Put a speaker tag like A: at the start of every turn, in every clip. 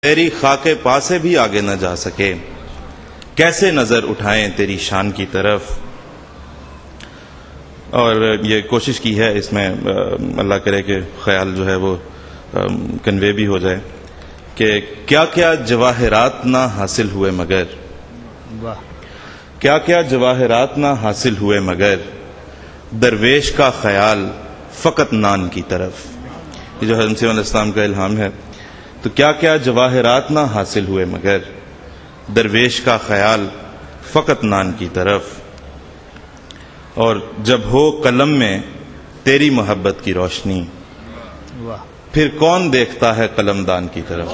A: تیری خاک پا سے بھی آگے نہ جا سکے، کیسے نظر اٹھائیں تیری شان کی طرف۔ اور یہ کوشش کی ہے اس میں، اللہ کرے کہ خیال جو ہے وہ کنوے بھی ہو جائے، کہ کیا کیا جواہرات نہ حاصل ہوئے مگر، کیا کیا جواہرات نہ حاصل ہوئے مگر درویش کا خیال فقط نان کی طرف۔ یہ جو حضرت مسیح علیہ السلام کا الہام ہے، تو کیا کیا جواہرات نہ حاصل ہوئے مگر درویش کا خیال فقط نان کی طرف۔ اور جب ہو قلم میں تیری محبت کی روشنی، پھر کون دیکھتا ہے قلم دان کی طرف۔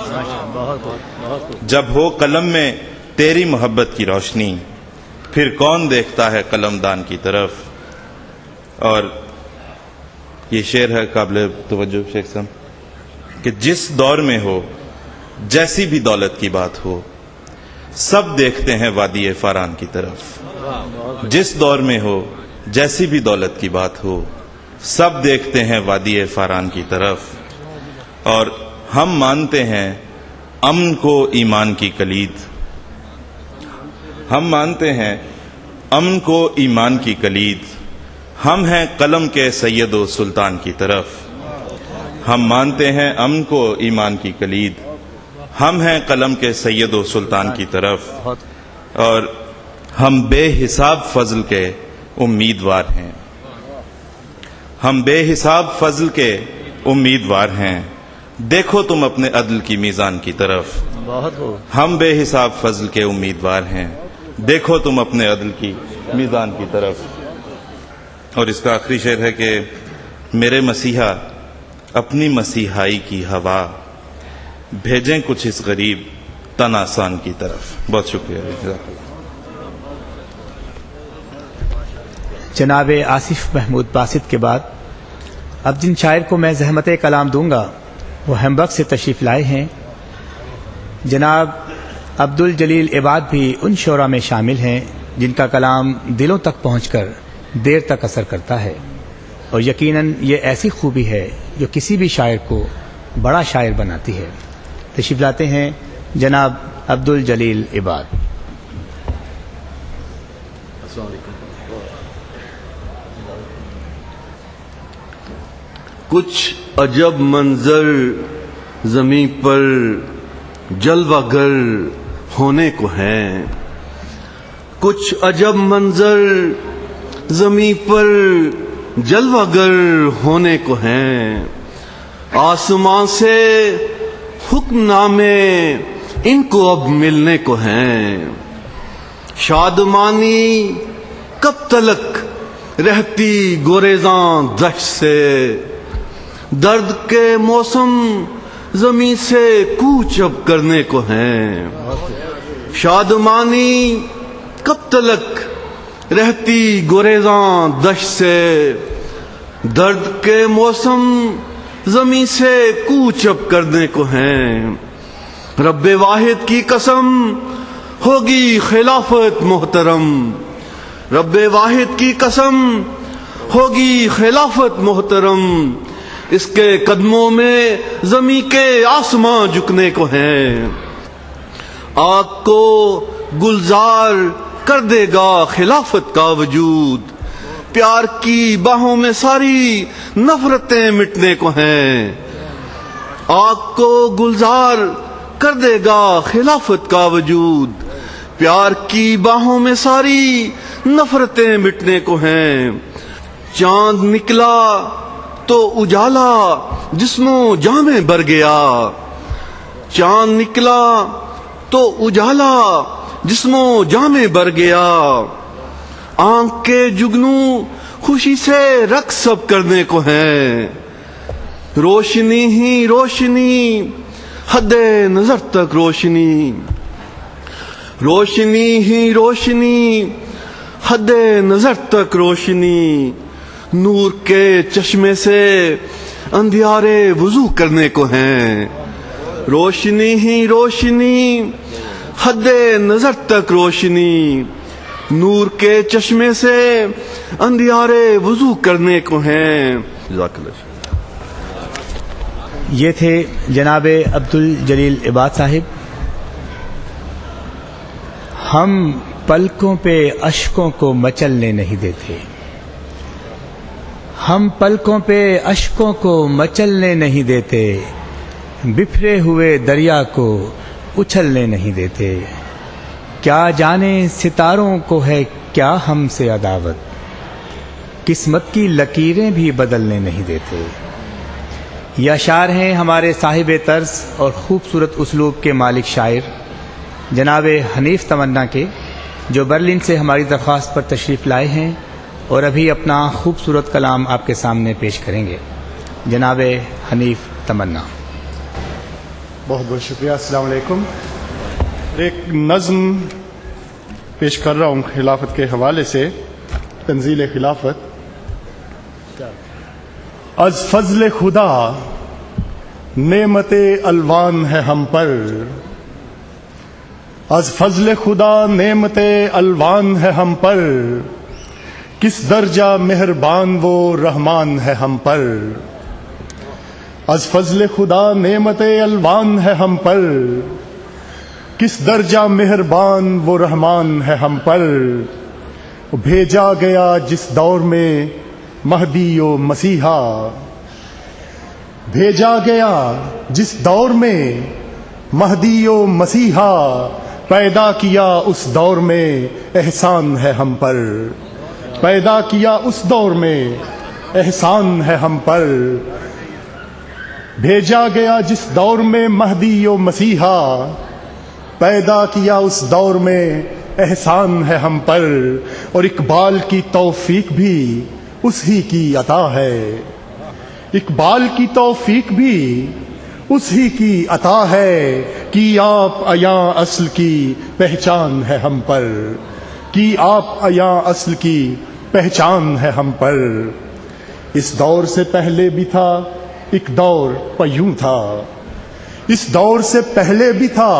A: جب ہو قلم میں تیری محبت کی روشنی، پھر کون دیکھتا ہے قلم دان کی طرف۔ اور یہ شعر ہے قابل توجہ شیخ صاحب، کہ جس دور میں ہو جیسی بھی دولت کی بات ہو، سب دیکھتے ہیں وادی فاران کی طرف۔ جس دور میں ہو جیسی بھی دولت کی بات ہو، سب دیکھتے ہیں وادی فاران کی طرف۔ اور ہم مانتے ہیں امن کو ایمان کی کلید، ہم مانتے ہیں امن کو ایمان کی کلید، ہم ہیں قلم کے سید و سلطان کی طرف۔ ہم مانتے ہیں امن کو ایمان کی کلید، ہم ہیں قلم کے سید و سلطان کی طرف۔ اور ہم بے حساب فضل کے امیدوار ہیں، ہم بے حساب فضل کے امیدوار ہیں، دیکھو تم اپنے عدل کی میزان کی طرف۔ ہم بے حساب فضل کے امیدوار ہیں، دیکھو تم اپنے عدل کی میزان کی طرف۔ اور اس کا آخری شعر ہے کہ میرے مسیحا اپنی مسیحائی کی ہوا، بھیجیں کچھ اس غریب تن آسان کی طرف۔ بہت شکریہ۔
B: جناب آصف محمود باسط کے بعد اب جن شاعر کو میں زحمت کلام دوں گا وہ ہیمبرگ سے تشریف لائے ہیں۔ جناب عبد الجلیل عباد بھی ان شعراء میں شامل ہیں جن کا کلام دلوں تک پہنچ کر دیر تک اثر کرتا ہے، اور یقیناً یہ ایسی خوبی ہے جو کسی بھی شاعر کو بڑا شاعر بناتی ہے۔ تشریف لاتے ہیں جناب عبد الجلیل عباد۔
C: السلام علیکم۔ کچھ عجب منظر زمیں پر جلوہ گر ہونے کو ہیں، کچھ عجب منظر زمیں پر جلوہ گر ہونے کو ہیں، آسمان سے حکم نامے ان کو اب ملنے کو ہیں، شادمانی کب تلک رہتی گریزاں دشت سے، درد کے موسم زمین سے کوچ اب کرنے کو ہیں، شادمانی کب تلک رہتی گریزاں دشت سے، درد کے موسم زمین سے کوچ اب کرنے کو ہیں، رب واحد کی قسم ہوگی خلافت محترم، رب واحد کی قسم ہوگی خلافت محترم، اس کے قدموں میں زمین کے آسماں جھکنے کو ہیں، آگ کو گلزار کر دے گا خلافت کا وجود، پیار کی باہوں میں ساری نفرتیں مٹنے کو ہیں، آگ کو گلزار کر دے گا خلافت کا وجود، پیار کی باہوں میں ساری نفرتیں مٹنے کو ہیں، چاند نکلا تو اجالا جسم و جاں میں بھر گیا، چاند نکلا تو اجالا جسم و جاں میں بھر گیا، آنکھ کے جگنو خوشی سے رقص سب کرنے کو ہیں، روشنی ہی روشنی حد نظر تک روشنی، روشنی ہی روشنی حد نظر تک روشنی، نور کے چشمے سے اندھیارے وضو کرنے کو ہیں، روشنی ہی روشنی حد نظر تک روشنی، نور کے چشمے سے اندھیارے وضو کرنے کو ہیں۔ جزاک اللہ۔
B: یہ تھے جناب عبدالجلیل عباد صاحب. ہم پلکوں پہ اشکوں کو مچلنے نہیں دیتے، ہم پلکوں پہ اشکوں کو مچلنے نہیں دیتے، بفرے ہوئے دریا کو اچھلنے نہیں دیتے. کیا جانے ستاروں کو ہے کیا ہم سے عداوت، قسمت کی لکیریں بھی بدلنے نہیں دیتے. یہ اشعار ہیں ہمارے صاحب طرز اور خوبصورت اسلوب کے مالک شاعر جناب حنیف تمنا کے، جو برلن سے ہماری درخواست پر تشریف لائے ہیں اور ابھی اپنا خوبصورت کلام آپ کے سامنے پیش کریں گے. جناب حنیف تمنا.
D: بہت بہت شکریہ. السلام علیکم. ایک نظم پیش کر رہا ہوں خلافت کے حوالے سے، تنزیل خلافت. از فضل خدا نعمت الوان ہے ہم پر، از فضل خدا نعمت الوان ہے ہم پر، کس درجہ مہربان وہ رحمان ہے ہم پر. از فضل خدا نعمت الوان ہے ہم پر، کس درجہ مہربان وہ رحمان ہے ہم پر. بھیجا گیا جس دور میں مہدی و مسیحا، بھیجا گیا جس دور میں مہدی و مسیحا، پیدا کیا اس دور میں احسان ہے ہم پر، پیدا کیا اس دور میں احسان ہے ہم پر. بھیجا گیا جس دور میں مہدی و مسیحا، پیدا کیا اس دور میں احسان ہے ہم پر. اور اقبال کی توفیق بھی اس ہی کی عطا ہے، اقبال کی توفیق بھی اس ہی کی عطا ہے. کہ آپ عیاں اصل کی پہچان ہے ہم پر، کہ آپ عیاں اصل کی پہچان ہے ہم پر. اس دور سے پہلے بھی تھا ایک دور پیوں تھا، اس دور سے پہلے بھی تھا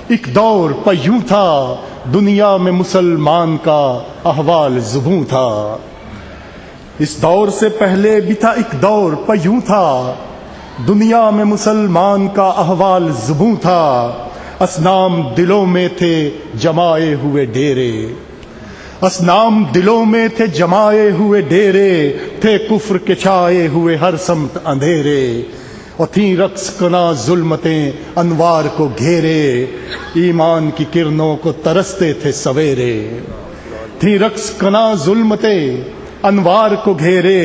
D: ایک دور پیوں تھا، دنیا میں مسلمان کا احوال زبوں تھا. اس دور سے پہلے بھی تھا ایک دور پیوں تھا، دنیا میں مسلمان کا احوال زبوں تھا. اصنام دلوں میں تھے جمائے ہوئے ڈیرے، اصنام دلوں میں تھے جمائے ہوئے ڈیرے، تھے کفر کے چھائے ہوئے ہر سمت اندھیرے. اور تھیں رقص کنا ظلمتیں انوار کو گھیرے، ایمان کی کرنوں کو ترستے تھے سویرے. تھیں رقص کنا ظلمتیں انوار کو گھیرے،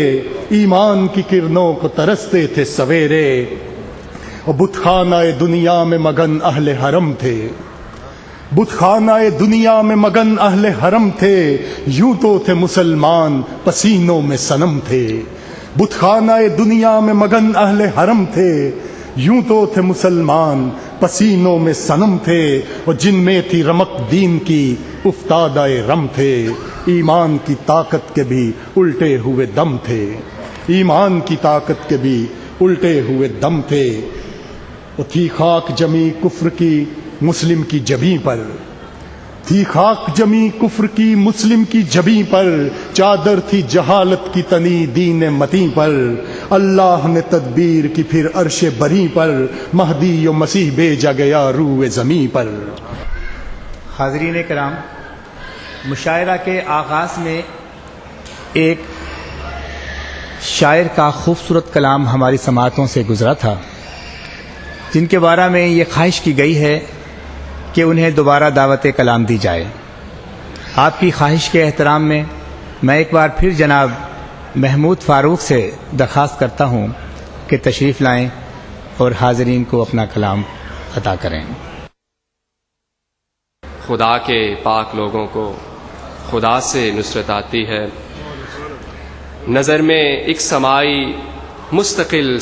D: ایمان کی کرنوں کو ترستے تھے سویرے. اور بت خانہ دنیا میں مگن اہل حرم تھے، بت خانہ دنیا میں مگن اہل حرم تھے، یوں تو تھے مسلمان پسینوں میں صنم تھے. بت خانہ دنیا میں مگن اہل حرم تھے، یوں تو تھے مسلمان پسینوں میں صنم تھے. اور جن میں تھی رمق دین کی افتادہ رم تھے، ایمان کی طاقت کے بھی الٹے ہوئے دم تھے، ایمان کی طاقت کے بھی الٹے ہوئے دم تھے. وہ تھی خاک جمی کفر کی مسلم کی جبیں پر، تھی خاک جمی کفر کی مسلم کی جبیں پر، چادر تھی جہالت کی تنی دین متیں پر. اللہ نے تدبیر کی پھر عرش بری پر، مہدی و مسیح بھیجا گیا روئے زمیں پر.
B: حاضرین کرام، مشاعرہ کے آغاز میں ایک شاعر کا خوبصورت کلام ہماری سماعتوں سے گزرا تھا، جن کے بارے میں یہ خواہش کی گئی ہے کہ انہیں دوبارہ دعوت کلام دی جائے. آپ کی خواہش کے احترام میں میں ایک بار پھر جناب محمود فاروق سے درخواست کرتا ہوں کہ تشریف لائیں اور حاضرین کو اپنا کلام عطا کریں.
E: خدا کے پاک لوگوں کو خدا سے نصرت آتی ہے. نظر میں ایک سمائی مستقل